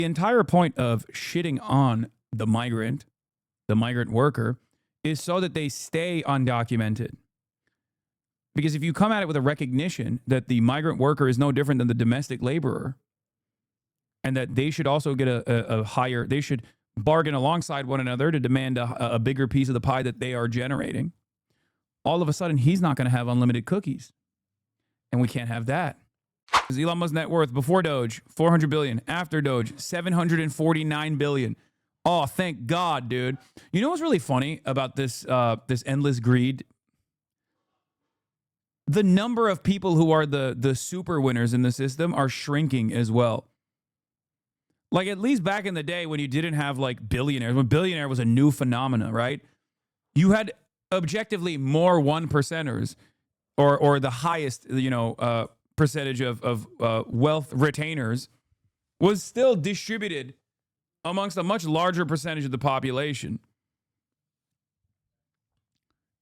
The entire point of shitting on the migrant worker, is so that they stay undocumented. Because if you come at it with a recognition that the migrant worker is no different than the domestic laborer, and that they should also get a higher, they should bargain alongside one another to demand a bigger piece of the pie that they are generating, all of a sudden he's not going to have unlimited cookies. And we can't have that. Elon Musk's net worth before Doge, $400 billion. After Doge, $749 billion. Oh, thank God, dude. You know what's really funny about this this endless greed? The number of people who are the super winners in the system are shrinking as well. Like, at least back in the day when you didn't have, like, billionaires, when billionaire was a new phenomena, right? You had objectively more one percenters or the highest, percentage of wealth retainers was still distributed amongst a much larger percentage of the population.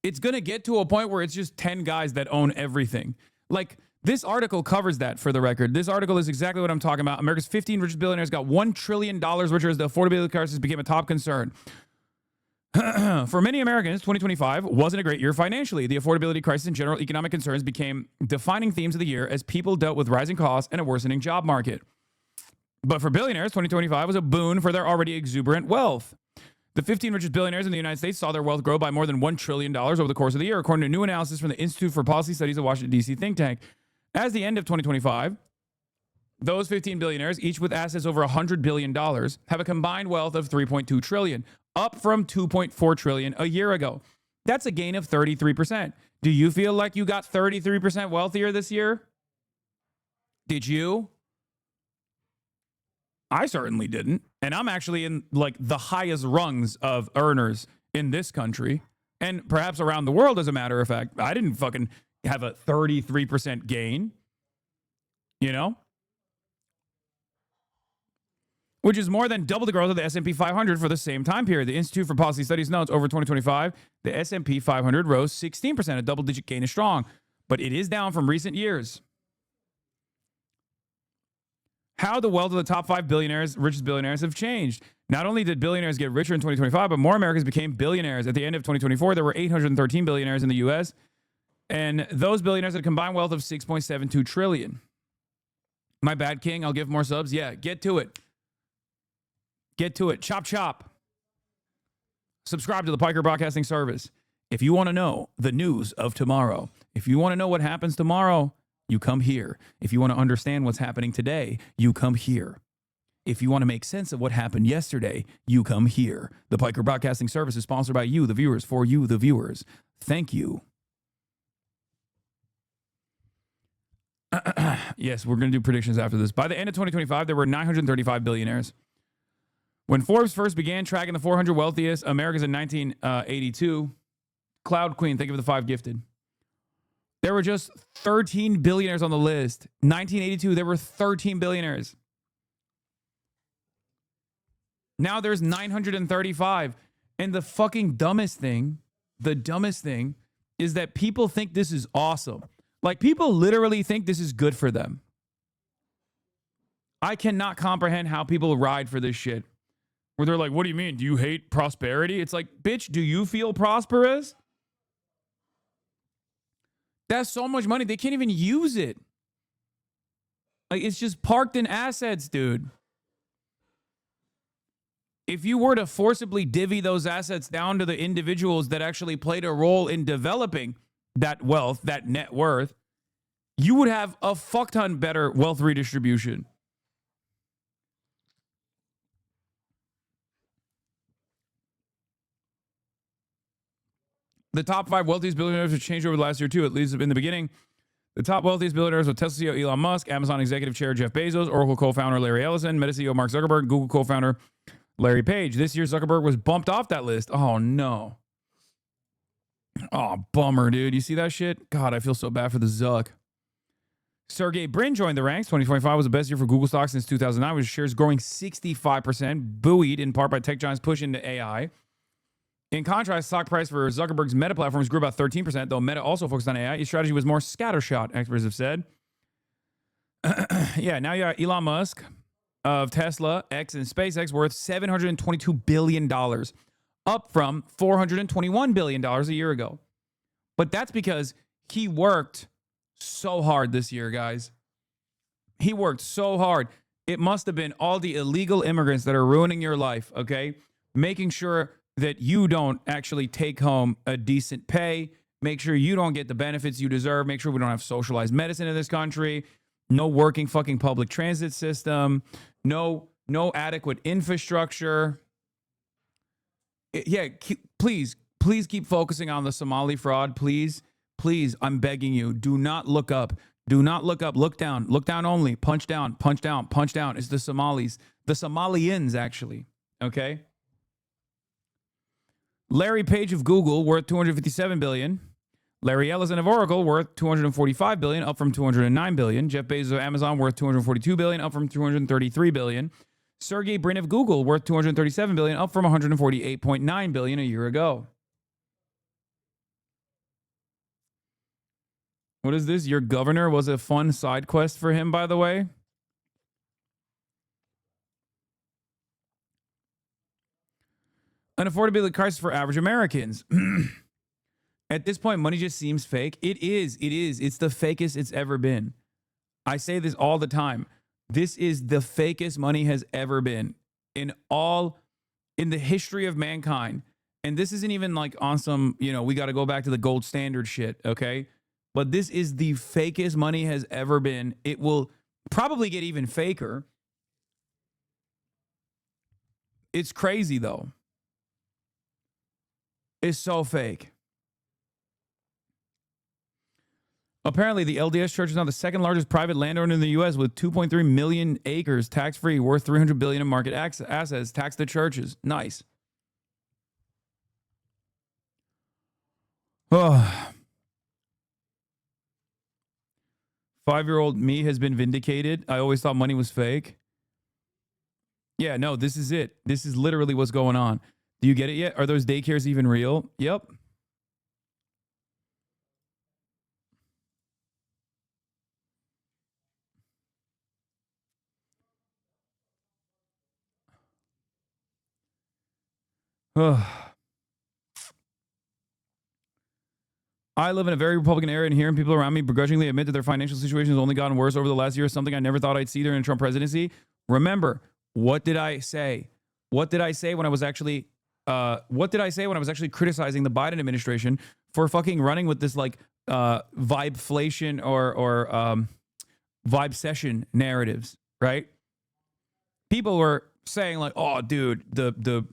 It's going to get to a point where it's just 10 guys that own everything. Like, this article covers that, for the record. This article is exactly what I'm talking about. America's 15 richest billionaires got $1 trillion richer as the affordability crisis became a top concern. For many Americans, 2025 wasn't a great year financially. The affordability crisis and general economic concerns became defining themes of the year as people dealt with rising costs and a worsening job market. But for billionaires, 2025 was a boon for their already exuberant wealth. The 15 richest billionaires in the United States saw their wealth grow by more than $1 trillion over the course of the year, according to new analysis from the Institute for Policy Studies of Washington, D.C. think tank. As the end of 2025, those 15 billionaires, each with assets over $100 billion, have a combined wealth of $3.2 trillion, up from $2.4 trillion a year ago. That's a gain of 33%. Do you feel like you got 33% wealthier this year? Did you? I certainly didn't. And I'm actually in, like, the highest rungs of earners in this country, and perhaps around the world, as a matter of fact. I didn't fucking have a 33% gain, you know? Which is more than double the growth of the S&P 500 for the same time period. The Institute for Policy Studies notes over 2025, the S&P 500 rose 16%. A double-digit gain is strong, but it is down from recent years. How the wealth of the top 5 billionaires, richest billionaires, have changed. Not only did billionaires get richer in 2025, but more Americans became billionaires. At the end of 2024, there were 813 billionaires in the U.S., and those billionaires had a combined wealth of $6.72 trillion. My bad, King. I'll give more subs. Yeah, get to it. Get to it. Chop, chop. Subscribe to the Piker Broadcasting Service. If you want to know the news of tomorrow, if you want to know what happens tomorrow, you come here. If you want to understand what's happening today, you come here. If you want to make sense of what happened yesterday, you come here. The Piker Broadcasting Service is sponsored by you, the viewers, for you, the viewers. Thank you. Yes, we're going to do predictions after this. By the end of 2025, there were 935 billionaires. When Forbes first began tracking the 400 wealthiest Americans in 1982, Cloud Queen, think of the 5 gifted. There were just 13 billionaires on the list. 1982, there were 13 billionaires. Now there's 935. And the fucking dumbest thing is that people think this is awesome. Like, people literally think this is good for them. I cannot comprehend how people ride for this shit. Where they're like, what do you mean? Do you hate prosperity? It's like, bitch, do you feel prosperous? That's so much money. They can't even use it. Like, it's just parked in assets, dude. If you were to forcibly divvy those assets down to the individuals that actually played a role in developing that wealth, that net worth, you would have a fuck ton better wealth redistribution. The top 5 wealthiest billionaires have changed over the last year, too. At least in the beginning, the top wealthiest billionaires were Tesla CEO Elon Musk, Amazon executive chair Jeff Bezos, Oracle co-founder Larry Ellison, Meta CEO Mark Zuckerberg, Google co-founder Larry Page. This year, Zuckerberg was bumped off that list. Oh, no. Oh, bummer, dude. You see that shit? God, I feel so bad for the Zuck. Sergey Brin joined the ranks. 2025 was the best year for Google stock since 2009, with shares growing 65%, buoyed in part by tech giants' push into AI. In contrast, stock price for Zuckerberg's Meta platforms grew about 13%, though Meta also focused on AI. His strategy was more scattershot, experts have said. Yeah, now you got Elon Musk of Tesla, X, and SpaceX worth $722 billion, up from $421 billion a year ago. But that's because he worked so hard this year, guys. He worked so hard. It must have been all the illegal immigrants that are ruining your life, okay? Making sure that you don't actually take home a decent pay. Make sure you don't get the benefits you deserve. Make sure we don't have socialized medicine in this country. No working fucking public transit system. No adequate infrastructure. Yeah, please keep focusing on the Somali fraud. Please, I'm begging you. Do not look up. Do not look up. Look down. Look down only. Punch down. Punch down. Punch down. It's the Somalis. The Somalians, actually. Okay? Larry Page of Google, worth $257 billion. Larry Ellison of Oracle, worth $245 billion, up from $209 billion. Jeff Bezos of Amazon, worth $242 billion, up from $233 billion. Sergey Brin of Google, worth $237 billion, up from $148.9 billion a year ago. What is this? Your governor was a fun side quest for him, by the way. An affordability crisis for average Americans. At this point, money just seems fake. It is. It's the fakest it's ever been. I say this all the time. This is the fakest money has ever been in the history of mankind. And this isn't even like on some, we got to go back to the gold standard shit, okay? But this is the fakest money has ever been. It will probably get even faker. It's crazy, though. It's so fake. Apparently, the LDS Church is now the second largest private landowner in the U.S. with 2.3 million acres tax-free, worth $300 billion in market assets. Tax the churches. Nice. Oh. 5-year-old me has been vindicated. I always thought money was fake. Yeah, no, this is it. This is literally what's going on. Do you get it yet? Are those daycares even real? Yep. I live in a very Republican area, and hearing people around me begrudgingly admit that their financial situation has only gotten worse over the last year is something I never thought I'd see during the Trump presidency. Remember, what did I say? What did I say when I was actually criticizing the Biden administration for fucking running with this like vibeflation or vibe session narratives, right? People were saying like, "Oh, dude, the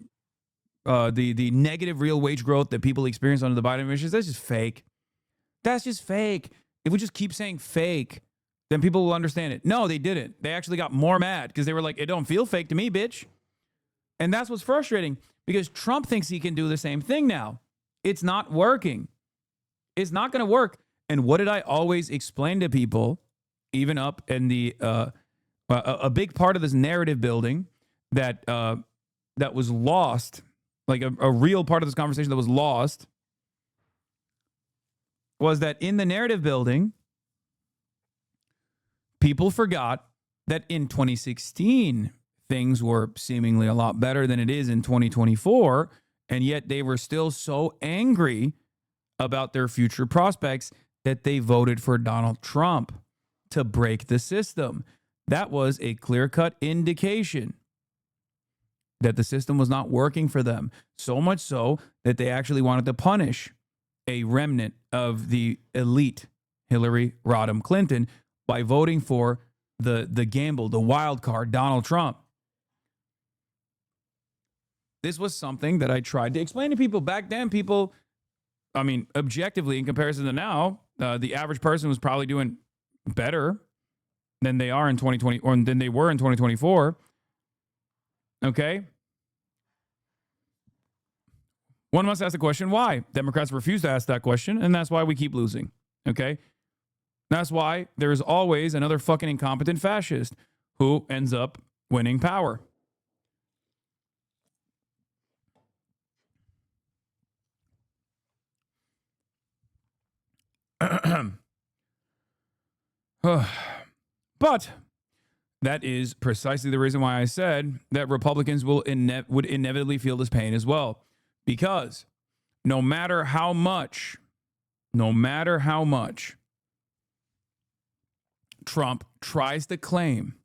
negative real wage growth that people experience under the Biden administration, that's just fake. That's just fake." If we just keep saying fake, then people will understand it. No, they didn't. They actually got more mad because they were like, "It don't feel fake to me, bitch." And that's what's frustrating, because Trump thinks he can do the same thing now. It's not working. It's not going to work. And what did I always explain to people, even up in the a big part of this narrative building that was lost, like a real part of this conversation that was lost, was that in the narrative building, people forgot that in 2016, things were seemingly a lot better than it is in 2024, and yet they were still so angry about their future prospects that they voted for Donald Trump to break the system. That was a clear-cut indication that the system was not working for them, so much so that they actually wanted to punish a remnant of the elite Hillary Rodham Clinton by voting for the gamble, the wild card, Donald Trump. This was something that I tried to explain to people back then. People, I mean, objectively, in comparison to now, the average person was probably doing better than they are in 2020, or than they were in 2024. Okay? One must ask the question, why? Democrats refuse to ask that question, and that's why we keep losing. Okay? That's why there is always another fucking incompetent fascist who ends up winning power. But That is precisely the reason why I said that Republicans would inevitably feel this pain as well. Because no matter how much Trump tries to claim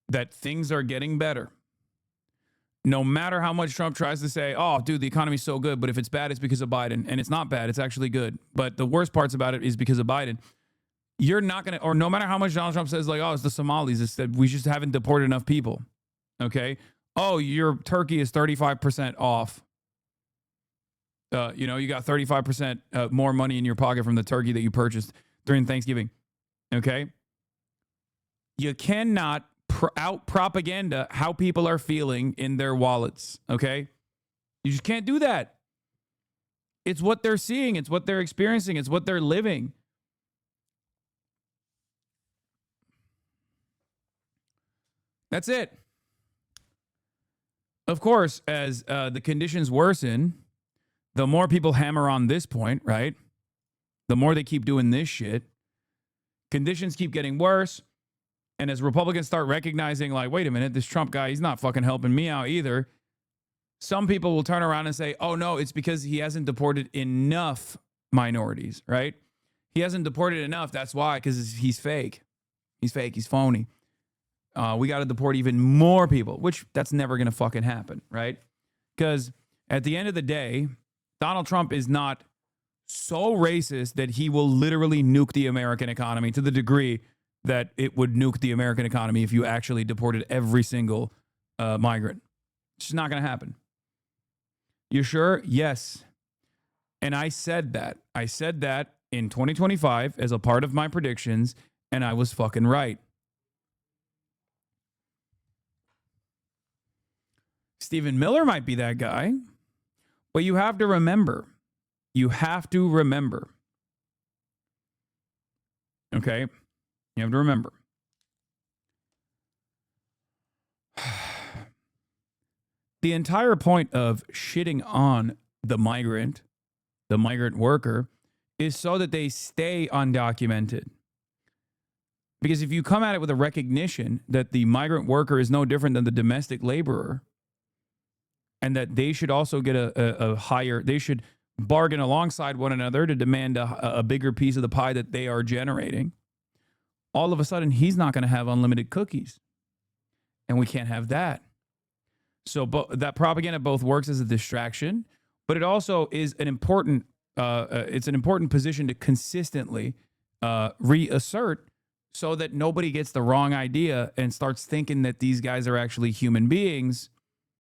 that things are getting better, no matter how much Trump tries to say, oh, dude, the economy's so good, but if it's bad, it's because of Biden. And it's not bad, it's actually good. But the worst parts about it is because of Biden. You're not going to, or no matter how much Donald Trump says, like, oh, it's the Somalis, it's that we just haven't deported enough people. Okay. Oh, your turkey is 35% off. You got 35% more money in your pocket from the turkey that you purchased during Thanksgiving. Okay. You cannot out propaganda how people are feeling in their wallets. Okay. You just can't do that. It's what they're seeing. It's what they're experiencing. It's what they're living. That's it. Of course, as the conditions worsen, the more people hammer on this point, right? The more they keep doing this shit. Conditions keep getting worse. And as Republicans start recognizing, like, wait a minute, this Trump guy, he's not fucking helping me out either. Some people will turn around and say, oh, no, it's because he hasn't deported enough minorities, right? He hasn't deported enough. That's why, because he's fake. He's fake. He's phony. We got to deport even more people, which that's never going to fucking happen, right? Because at the end of the day, Donald Trump is not so racist that he will literally nuke the American economy to the degree that it would nuke the American economy if you actually deported every single migrant. It's just not going to happen. You sure? Yes. And I said that. I said that in 2025 as a part of my predictions, and I was fucking right. Stephen Miller might be that guy, but you have to remember. Okay? You have to remember. The entire point of shitting on the migrant worker, is so that they stay undocumented. Because if you come at it with a recognition that the migrant worker is no different than the domestic laborer, and that they should also get a higher, they should bargain alongside one another to demand a bigger piece of the pie that they are generating, all of a sudden he's not going to have unlimited cookies. And we can't have that. So that propaganda both works as a distraction, but it also is an important, it's an important position to consistently reassert so that nobody gets the wrong idea and starts thinking that these guys are actually human beings